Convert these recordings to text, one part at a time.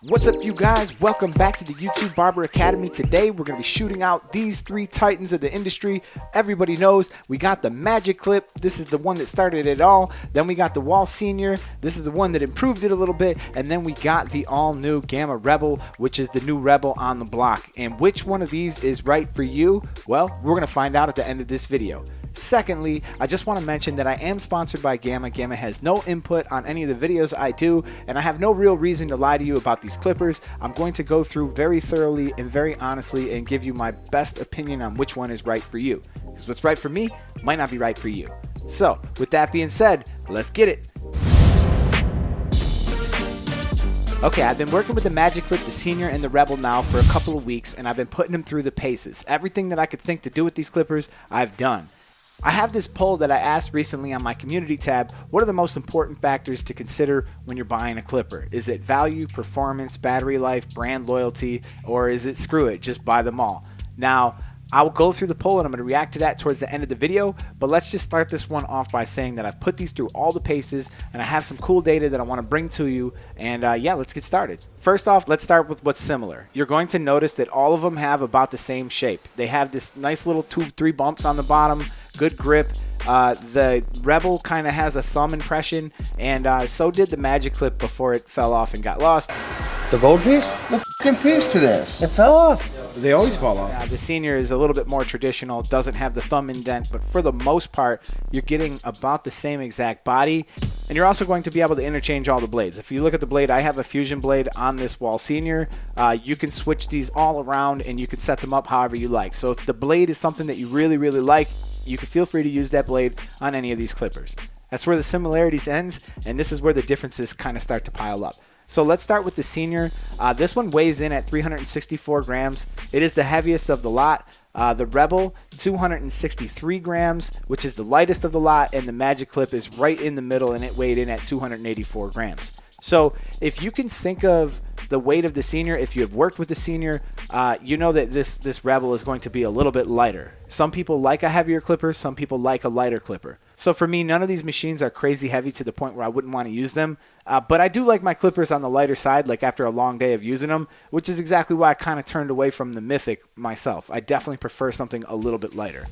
What's up, you guys? Welcome back to the YouTube Barber Academy. Today we're going to be shooting out these three titans of the industry. Everybody knows we got the Magic Clip. This is the one that started it all. Then we got the Wahl Senior. This is the one that improved it a little bit. And then we got the all-new Gamma Rebel, which is the new Rebel on the block. And which one of these is right for you? Well, we're going to find out at the end of this video. Secondly, I just want to mention that I am sponsored by Gamma. Gamma has no input on any of the videos I do, and I have no real reason to lie to you about these clippers. I'm going to go through very thoroughly and very honestly and give you my best opinion on which one is right for you. Because what's right for me might not be right for you. So, with that being said, let's get it. Okay, I've been working with the Magic Clip, the Senior, and the Rebel now for a couple of weeks, and I've been putting them through the paces. Everything that I could think to do with these clippers, I've done. I have this poll that I asked recently on my community tab. What are the most important factors to consider when you're buying a clipper? Is it value, performance, battery life, brand loyalty, or is it screw it, just buy them all? Now, I will go through the poll and I'm going to react to that towards the end of the video, but let's just start this one off by saying that I've put these through all the paces and I have some cool data that I want to bring to you, and yeah, let's get started. First off, let's start with what's similar. You're going to notice that all of them have about the same shape. They have this nice little 2-3 bumps on the bottom, good grip. The Rebel kind of has a thumb impression, and so did the Magic Clip before it fell off and got lost. The gold piece? The f***ing piece to this. It fell off. They always fall off. The Senior is a little bit more traditional, doesn't have the thumb indent, but for the most part, you're getting about the same exact body, and you're also going to be able to interchange all the blades. If you look at the blade, I have a fusion blade on this Wahl Senior. You can switch these all around, and you can set them up however you like. So if the blade is something that you really, really like, you can feel free to use that blade on any of these clippers. That's where the similarities ends, and this is where the differences kind of start to pile up. So let's start with the Senior. This one weighs in at 364 grams. It is the heaviest of the lot. The Rebel, 263 grams, which is the lightest of the lot, and the Magic Clip is right in the middle, and it weighed in at 284 grams. So if you can think of the weight of the Senior, if you have worked with the Senior, you know that this Rebel is going to be a little bit lighter. Some people like a heavier clipper, some people like a lighter clipper. So for me, none of these machines are crazy heavy to the point where I wouldn't want to use them. But I do like my clippers on the lighter side, like after a long day of using them, which is exactly why I kind of turned away from the Mythic myself. I definitely prefer something a little bit lighter.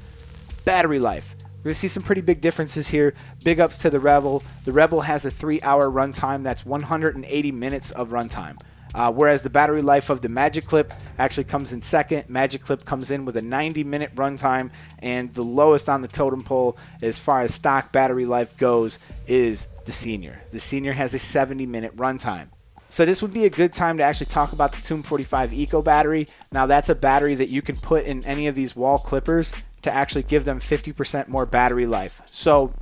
Battery life. We're going to see some pretty big differences here. Big ups to the Rebel. The Rebel has a 3-hour runtime. That's 180 minutes of runtime. Whereas the battery life of the Magic Clip actually comes in second. Magic Clip comes in with a 90-minute runtime, and the lowest on the totem pole as far as stock battery life goes is the Senior. The Senior has a 70-minute runtime. So this would be a good time to actually talk about the Tomb 45 Eco battery. Now that's a battery that you can put in any of these Wahl clippers to actually give them 50% more battery life. So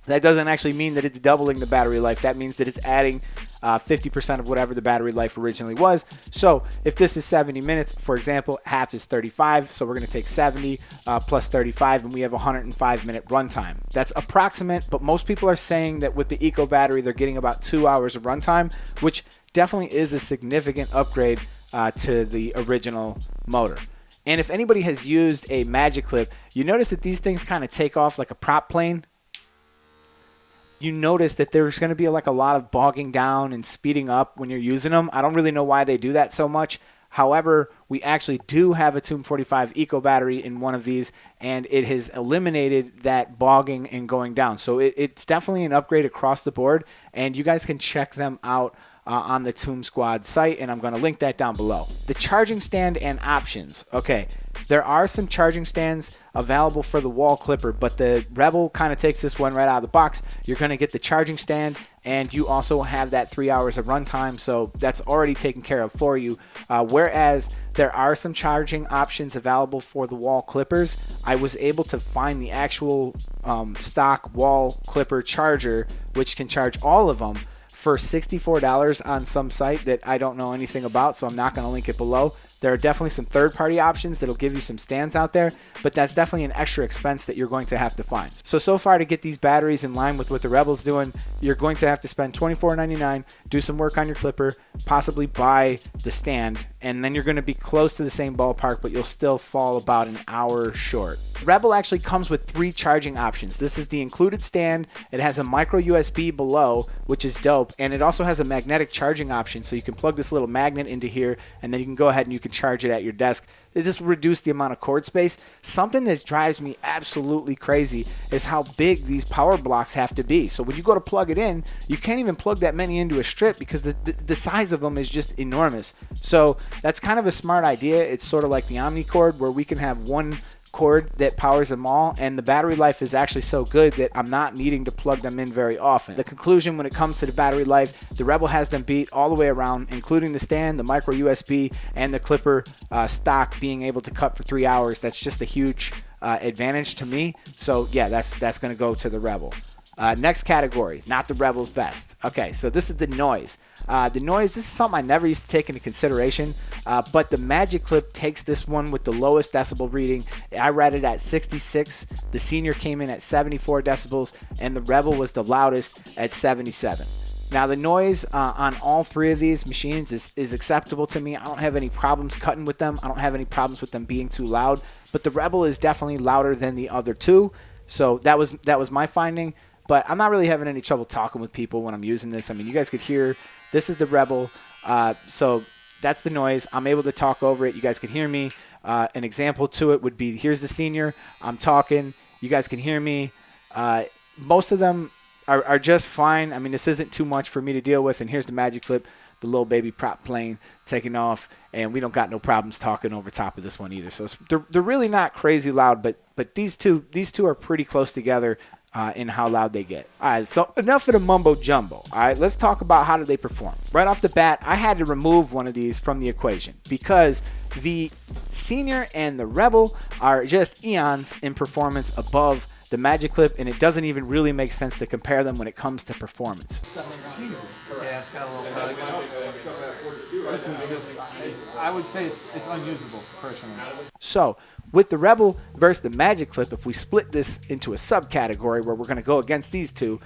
that doesn't actually mean that it's doubling the battery life. That means that it's adding 50% of whatever the battery life originally was. So if this is 70 minutes, for example, half is 35. So we're going to take 70 plus 35, and we have a 105-minute runtime. That's approximate, but most people are saying that with the Eco battery, they're getting about 2 hours of runtime, which definitely is a significant upgrade to the original motor. And if anybody has used a Magic Clip, you notice that these things kind of take off like a prop plane. You notice that there's going to be like a lot of bogging down and speeding up when you're using them. I don't really know why they do that so much. However, we actually do have a Tomb 45 Eco battery in one of these, and it has eliminated that bogging and going down. So it's definitely an upgrade across the board, and you guys can check them out on the Tomb Squad site, and I'm going to link that down below. The charging stand and options. Okay, there are some charging stands available for the Wahl clipper, but the Rebel kind of takes this one right out of the box. You're going to get the charging stand, and you also have that 3 hours of runtime, so that's already taken care of for you. Whereas there are some charging options available for the Wahl clippers. I was able to find the actual stock Wahl clipper charger, which can charge all of them, for $64 on some site that I don't know anything about, so I'm not going to link it below. There are definitely some third-party options that'll give you some stands out there, but that's definitely an extra expense that you're going to have to find. So far to get these batteries in line with what the Rebel's doing, you're going to have to spend $24.99, do some work on your clipper, possibly buy the stand, and then you're going to be close to the same ballpark, but you'll still fall about an hour short. Rebel actually comes with 3 charging options. This is the included stand. It has a micro USB below, which is dope, and it also has a magnetic charging option, so you can plug this little magnet into here, and then you can go ahead and you can charge it at your desk. This will reduce the amount of cord space. Something that drives me absolutely crazy is how big these power blocks have to be. So when you go to plug it in, you can't even plug that many into a strip because the size of them is just enormous. So that's kind of a smart idea. It's sort of like the Omni cord, where we can have one cord that powers them all, and the battery life is actually so good that I'm not needing to plug them in very often. The conclusion when it comes to the battery life, the Rebel has them beat all the way around, including the stand, the micro USB, and the clipper stock being able to cut for 3 hours. That's just a huge advantage to me. So yeah, that's going to go to the Rebel. Next category, not the Rebel's best. Okay, so this is the noise. The noise, this is something I never used to take into consideration, but the Magic Clip takes this one with the lowest decibel reading. I read it at 66. The Senior came in at 74 decibels, and the Rebel was the loudest at 77. Now, the noise on all 3 of these machines is acceptable to me. I don't have any problems cutting with them. I don't have any problems with them being too loud, but the Rebel is definitely louder than the other 2. So that was my finding. But I'm not really having any trouble talking with people when I'm using this. I mean, you guys could hear, this is the Rebel. So that's the noise. I'm able to talk over it. You guys can hear me. An example to it would be, here's the Senior. I'm talking. You guys can hear me. Most of them are just fine. I mean, this isn't too much for me to deal with. And here's the Magic Clip, the little baby prop plane taking off. And we don't got no problems talking over top of this one either. So they're really not crazy loud, but these two are pretty close together in how loud they get. All right, so enough of the mumbo jumbo. All right, let's talk about how do they perform. Right off the bat, I had to remove one of these from the equation because the Senior and the Rebel are just eons in performance above the Magic Clip, and it doesn't even really make sense to compare them when it comes to performance. Yeah, it's got a little I would say it's unusable, personally. So, with the Rebel versus the Magic Clip, if we split this into a subcategory where we're going to go against these two,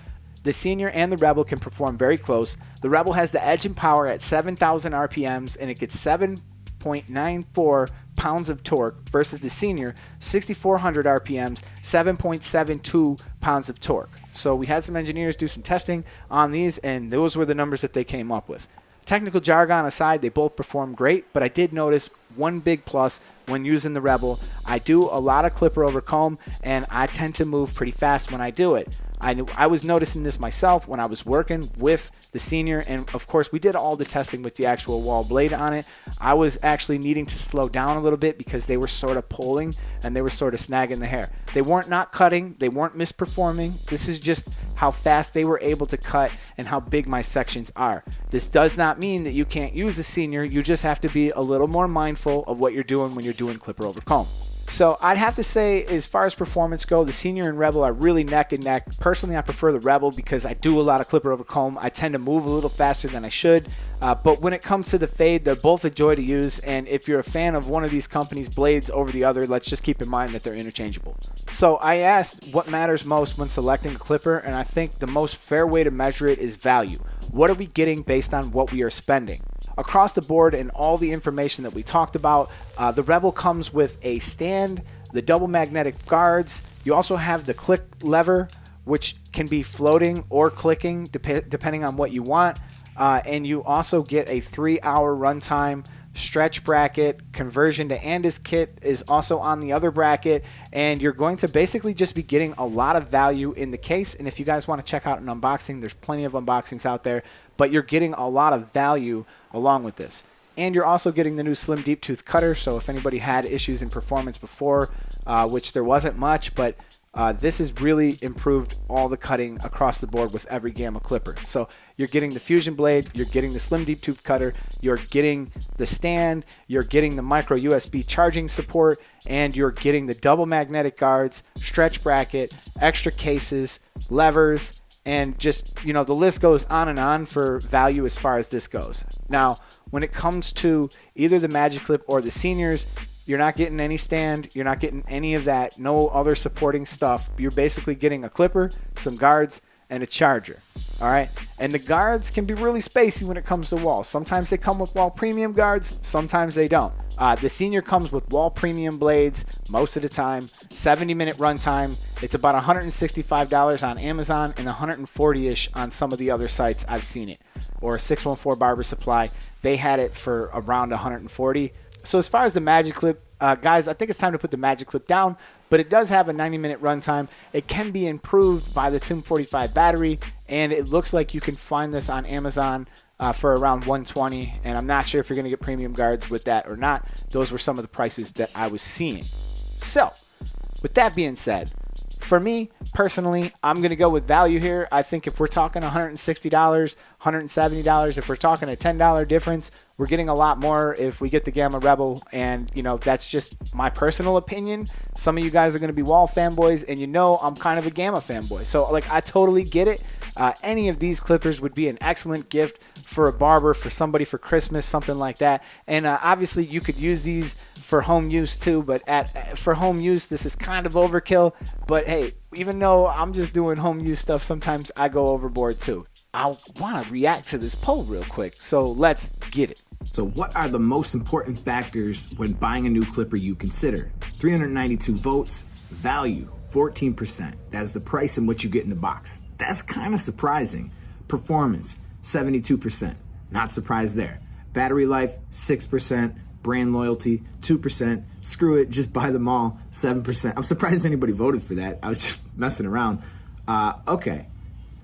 the Senior and the Rebel can perform very close. The Rebel has the edge in power at 7,000 RPMs, and it gets 7.94 pounds of torque versus the Senior, 6,400 RPMs, 7.72 pounds of torque. So we had some engineers do some testing on these, and those were the numbers that they came up with. Technical jargon aside, they both perform great, but I did notice one big plus when using the Rebel. I do a lot of clipper over comb, and I tend to move pretty fast when I do it. I was noticing this myself when I was working with the Senior, and of course we did all the testing with the actual Wahl blade on it. I was actually needing to slow down a little bit because they were sort of pulling and they were sort of snagging the hair. They weren't not cutting, they weren't misperforming. This is just how fast they were able to cut and how big my sections are. This does not mean that you can't use the Senior, you just have to be a little more mindful of what you're doing when you're doing clipper over comb. So I'd have to say, as far as performance go, the Senior and Rebel are really neck and neck. Personally, I prefer the Rebel because I do a lot of clipper over comb. I tend to move a little faster than I should. But when it comes to the fade, they're both a joy to use. And if you're a fan of one of these companies' blades over the other, let's just keep in mind that they're interchangeable. So I asked what matters most when selecting a clipper, and I think the most fair way to measure it is value. What are we getting based on what we are spending? Across the board and all the information that we talked about, the Rebel comes with a stand, the double magnetic guards. You also have the click lever, which can be floating or clicking depending on what you want. And you also get a 3-hour runtime. Stretch bracket, conversion to Andis kit is also on the other bracket, and you're going to basically just be getting a lot of value in the case. And if you guys want to check out an unboxing, there's plenty of unboxings out there, but you're getting a lot of value along with this. And you're also getting the new Slim Deep Tooth cutter, so if anybody had issues in performance before, which there wasn't much, but this has really improved all the cutting across the board with every Gamma clipper. So you're getting the Fusion blade, you're getting the Slim Deep Tooth cutter, you're getting the stand, you're getting the micro USB charging support, and you're getting the double magnetic guards, stretch bracket, extra cases, levers, And just, you know, the list goes on and on for value as far as this goes. Now, when it comes to either the Magic Clip or the Seniors, you're not getting any stand. You're not getting any of that. No other supporting stuff. You're basically getting a clipper, some guards, and a charger. All right. And the guards can be really spacey when it comes to Wahl. Sometimes they come with Wahl Premium guards. Sometimes they don't. The Senior comes with Wahl Premium blades most of the time. 70-minute runtime. It's about $165 on Amazon and $140-ish on some of the other sites I've seen it. Or 614 Barber Supply. They had it for around $140. So as far as the Magic Clip, guys, I think it's time to put the Magic Clip down, but it does have a 90-minute runtime. It can be improved by the TIM 45 battery, and it looks like you can find this on Amazon for around $120, and I'm not sure if you're going to get premium guards with that or not. Those were some of the prices that I was seeing. So, with that being said, for me, personally, I'm going to go with value here. I think if we're talking $160, $170, if we're talking a $10 difference, we're getting a lot more if we get the Gamma Rebel. And, you know, that's just my personal opinion. Some of you guys are going to be Wahl fanboys, and you know I'm kind of a Gamma fanboy. So, like, I totally get it. Any of these clippers would be an excellent gift for a barber, for somebody for Christmas, something like that. And obviously, you could use these for home use too, but for home use, this is kind of overkill. But hey, even though I'm just doing home use stuff, sometimes I go overboard too. I want to react to this poll real quick, so let's get it. So what are the most important factors when buying a new clipper you consider? 392 votes, value 14%. That's the price and what you get in the box. That's kind of surprising. Performance 72%. Not surprised there. Battery life 6%. Brand loyalty 2%. Screw it, just buy them all 7%. I'm surprised anybody voted for that. I was just messing around. Okay.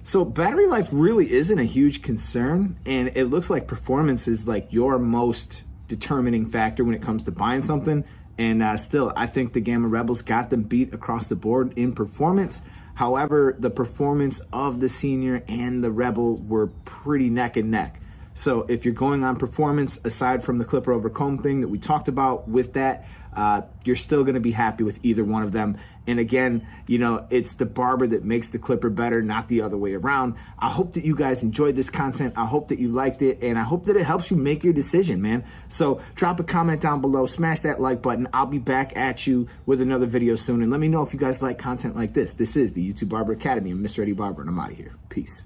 So battery life really isn't a huge concern, and it looks like performance is like your most determining factor when it comes to buying something. And still, I think the Gamma Rebels got them beat across the board in performance. However, the performance of the Senior and the Rebel were pretty neck and neck. So if you're going on performance, aside from the clipper over comb thing that we talked about with that, you're still going to be happy with either one of them. And again, you know, it's the barber that makes the clipper better, not the other way around. I hope that you guys enjoyed this content. I hope that you liked it, and I hope that it helps you make your decision, man. So drop a comment down below, smash that like button. I'll be back at you with another video soon, and let me know if you guys like content like this. This is the YouTube Barber Academy. I'm Mr. Eddie Barber, and I'm out of here. Peace.